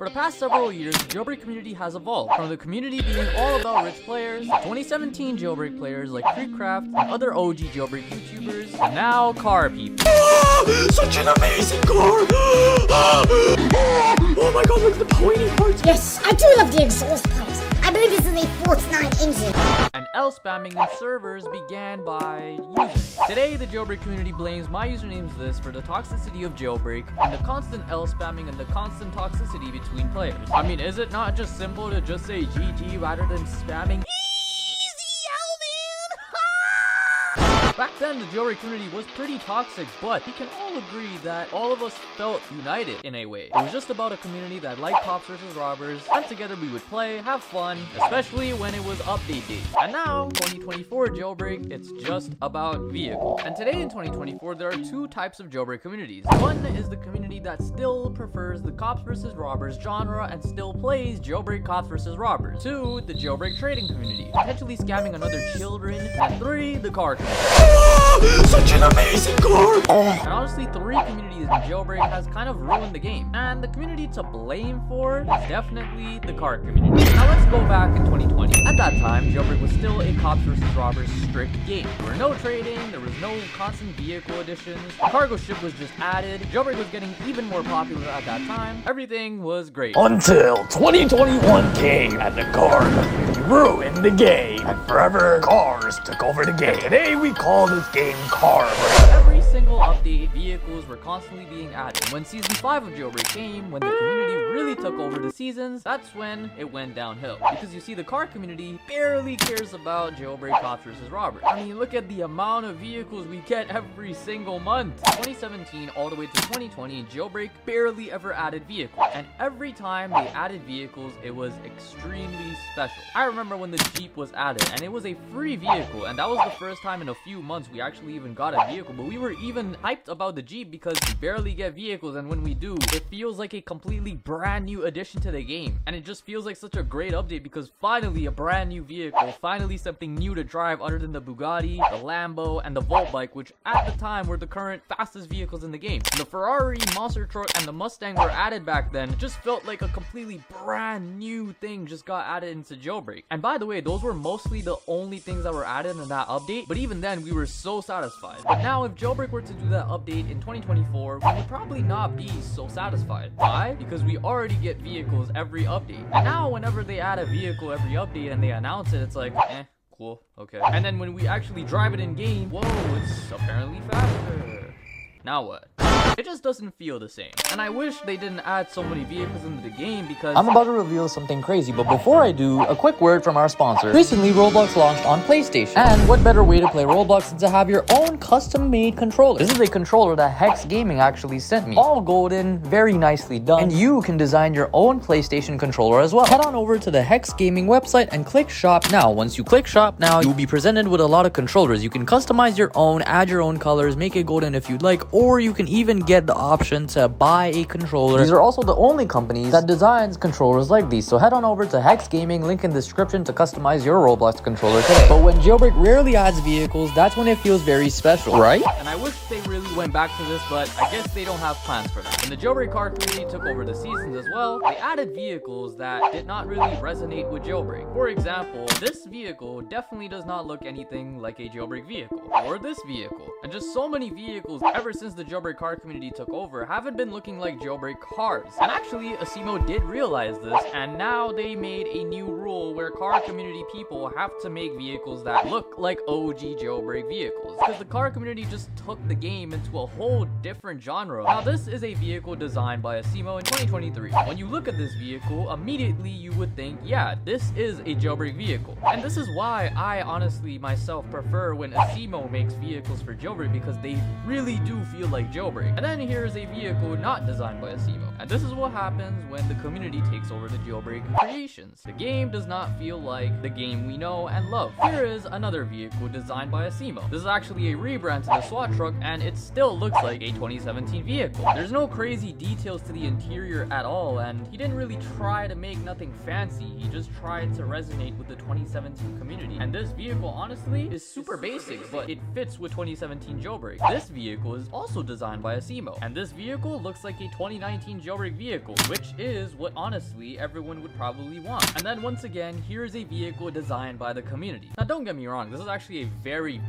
For the past several years, the Jailbreak community has evolved, from the community being all about rich players, to 2017 Jailbreak players like Creekcraft and other OG Jailbreak YouTubers, and now car people. Such an amazing car! Oh my god, look at the pointy parts! Yes, I do love the exhaust pipes. I believe this is a Fortnite engine. And L spamming in servers began by users. Today, the Jailbreak community blames my username's list for the toxicity of Jailbreak and the constant L spamming and the constant toxicity between players. I mean, is it not just simple to just say GG rather than spamming Back then, the Jailbreak community was pretty toxic, but we can all agree that all of us felt united in a way. It was just about a community that liked cops versus robbers, and together we would play, have fun, especially when it was update day. And now, 2024 Jailbreak, it's just about vehicles. And today in 2024, there are two types of Jailbreak communities. One is the community that still prefers the cops versus robbers genre and still plays Jailbreak cops versus robbers. Two, the Jailbreak trading community, potentially scamming on other children. And three, the car community. Such an amazing car! And honestly, three communities in Jailbreak has kind of ruined the game. And the community to blame for is definitely the car community. Now let's go back in 2020. At that time, Jailbreak was still a cops versus robbers strict game. There were no trading, there was no constant vehicle additions, the cargo ship was just added, Jailbreak was getting even more popular at that time, everything was great. Until 2021 came and the car community ruined the game, and forever cars took over the game. Today we call this game Car. Every single update, vehicles were constantly being added. When Season 5 of Jailbreak came, when the community really took over the seasons, that's when it went downhill. Because you see, the car community barely cares about Jailbreak cops versus robbers. I mean, look at the amount of vehicles we get every single month. 2017 all the way to 2020, Jailbreak barely ever added vehicles. And every time they added vehicles, it was extremely special. I remember when the Jeep was added, and it was a free vehicle, and that was the first time in a few months we actually even got a vehicle. But we were even hyped about the Jeep because we barely get vehicles, and when we do, it feels like a completely brand new addition to the game. And it just feels like such a great update because finally a brand new vehicle, finally something new to drive other than the Bugatti, the Lambo, and the Volt bike, which at the time were the current fastest vehicles in the game. And the Ferrari, monster truck, and the Mustang were added back then. It just felt like a completely brand new thing just got added into Jailbreak. And by the way, those were mostly the only things that were added in that update, but even then we were so satisfied. But now if Jailbreak were to do that update in 2024, we would probably not be so satisfied. Why? Because we already get vehicles every update. And now whenever they add a vehicle every update and they announce it, it's like, cool, okay. And then when we actually drive it in game, whoa, it's apparently faster. Now what? It just doesn't feel the same. And I wish they didn't add so many vehicles into the game because I'm about to reveal something crazy, but before I do, a quick word from our sponsor. Recently, Roblox launched on PlayStation. And what better way to play Roblox than to have your own custom-made controller? This is a controller that Hex Gaming actually sent me. All golden, very nicely done. And you can design your own PlayStation controller as well. Head on over to the Hex Gaming website and click Shop Now. Once you click Shop Now, you'll be presented with a lot of controllers. You can customize your own, add your own colors, make it golden if you'd like, or you can even get the option to buy a controller. These are also the only companies that designs controllers like these, so head on over to Hex Gaming, link in the description to customize your Roblox controller today. But when Jailbreak rarely adds vehicles, that's when it feels very special, right? And I wish they really went back to this, but I guess they don't have plans for that. When the Jailbreak car community took over the seasons as well, they added vehicles that did not really resonate with Jailbreak. For example, this vehicle definitely does not look anything like a Jailbreak vehicle, or this vehicle. And just so many vehicles ever since the Jailbreak car community took over haven't been looking like Jailbreak cars. And actually, Asimo did realize this, and now they made a new rule where car community people have to make vehicles that look like OG Jailbreak vehicles, because the car community just took the game into a whole different genre. Now this is a vehicle designed by Asimo in 2023. When you look at this vehicle, immediately you would think, yeah, this is a Jailbreak vehicle. And this is why I honestly myself prefer when Asimo makes vehicles for Jailbreak, because they really do feel like Jailbreak. And then here's a vehicle not designed by Asimo. And this is what happens when the community takes over the Jailbreak creations. The game does not feel like the game we know and love. Here is another vehicle designed by Asimo. This is actually a rebrand to the SWAT truck, and it still looks like a 2017 vehicle. There's no crazy details to the interior at all, and he didn't really try to make nothing fancy. He just tried to resonate with the 2017 community. And this vehicle, honestly, is super basic, but it fits with 2017 Jailbreak. This vehicle is also designed by Asimo. Asimo. And this vehicle looks like a 2019 Jailbreak vehicle, which is what honestly everyone would probably want. And then once again, here's a vehicle designed by the community. Now don't get me wrong, this is actually a very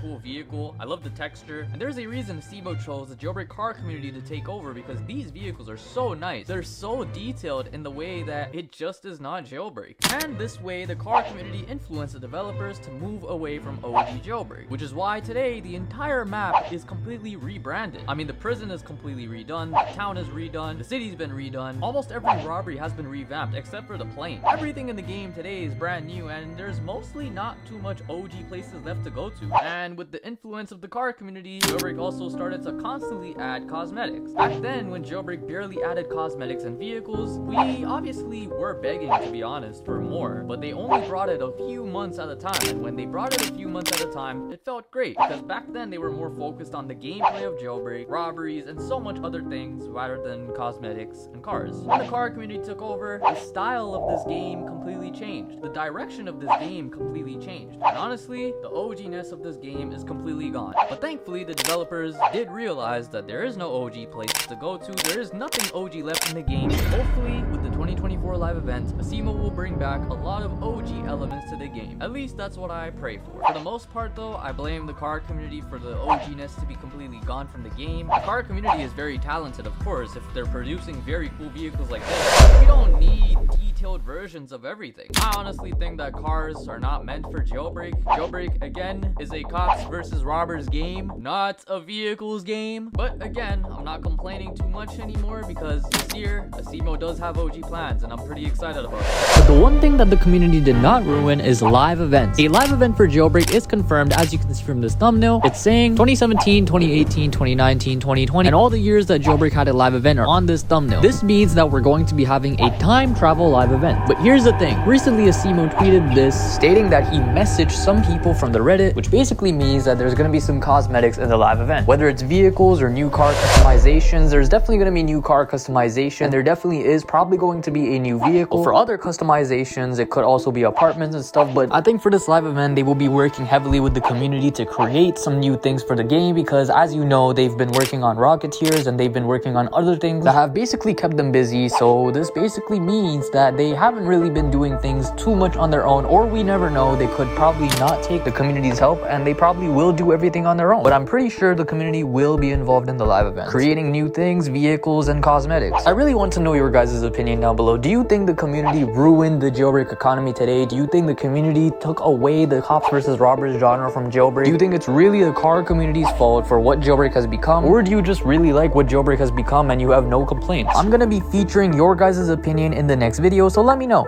cool vehicle. I love the texture, and there's a reason Asimo chose the Jailbreak car community to take over, because these vehicles are so nice. They're so detailed in the way that it just is not Jailbreak. And this way, the car community influenced the developers to move away from OG Jailbreak, which is why today the entire map is completely rebranded. I mean, the prison is completely redone, the town is redone, the city's been redone, almost every robbery has been revamped except for the plane. Everything in the game today is brand new, and there's mostly not too much OG places left to go to. And with the influence of the car community, Jailbreak also started to constantly add cosmetics. Back then, when Jailbreak barely added cosmetics and vehicles, we obviously were begging, to be honest, for more, but they only brought it a few months at a time. And when they brought it a few months at a time, it felt great, because back then they were more focused on the gameplay of Jailbreak, robberies, and so much other things rather than cosmetics and cars. When the car community took over, the style of this game completely changed. The direction of this game completely changed. And honestly, the OG-ness of this game is completely gone. But thankfully, the developers did realize that there is no OG places to go to. There is nothing OG left in the game. Hopefully, with the 2024 live event, Asimo will bring back a lot of OG elements to the game. At least that's what I pray for. For the most part though, I blame the car community for the OG-ness to be completely gone from the game. The car community is very talented, of course, if they're producing very cool vehicles like this. We don't need detailed versions of everything. I honestly think that cars are not meant for Jailbreak. Jailbreak, again, is a cops versus robbers game, not a vehicles game. But again, I'm not complaining too much anymore, because this year, Asimo does have OG plans, and I'm pretty excited about it. But the one thing that the community did not ruin is live events. A live event for Jailbreak is confirmed, as you can see from this thumbnail. It's saying 2017, 2018, 2019, 2020, and all the years that Jailbreak had a live event are on this thumbnail. This means that we're going to be having a time travel live event. But here's the thing. Recently, Asimo tweeted this, stating that he messaged some people from the Reddit, which basically means that there's going to be some cosmetics in the live event. Whether it's vehicles or new car customizations, there's definitely going to be new car customization, and there definitely is probably going to be a new vehicle. For other customizations, it could also be apartments and stuff, but I think for this live event, they will be working heavily with the community to create some new things for the game, because as you know, they've been working on Rocketeers and they've been working on other things that have basically kept them busy. So this basically means that they haven't really been doing things too much on their own, or we never know, they could probably not take the community's help and they probably will do everything on their own. But I'm pretty sure the community will be involved in the live event, creating new things, vehicles, and cosmetics. I really want to know your guys' opinion down below. Do you think the community ruined the Jailbreak economy today? Do you think the community took away the cops versus robbers genre from Jailbreak? Do you think it's really the car community's fault for what Jailbreak has become, or do you just really like what Jailbreak has become and you have no complaints? I'm gonna be featuring your guys' opinion in the next video, so let me know.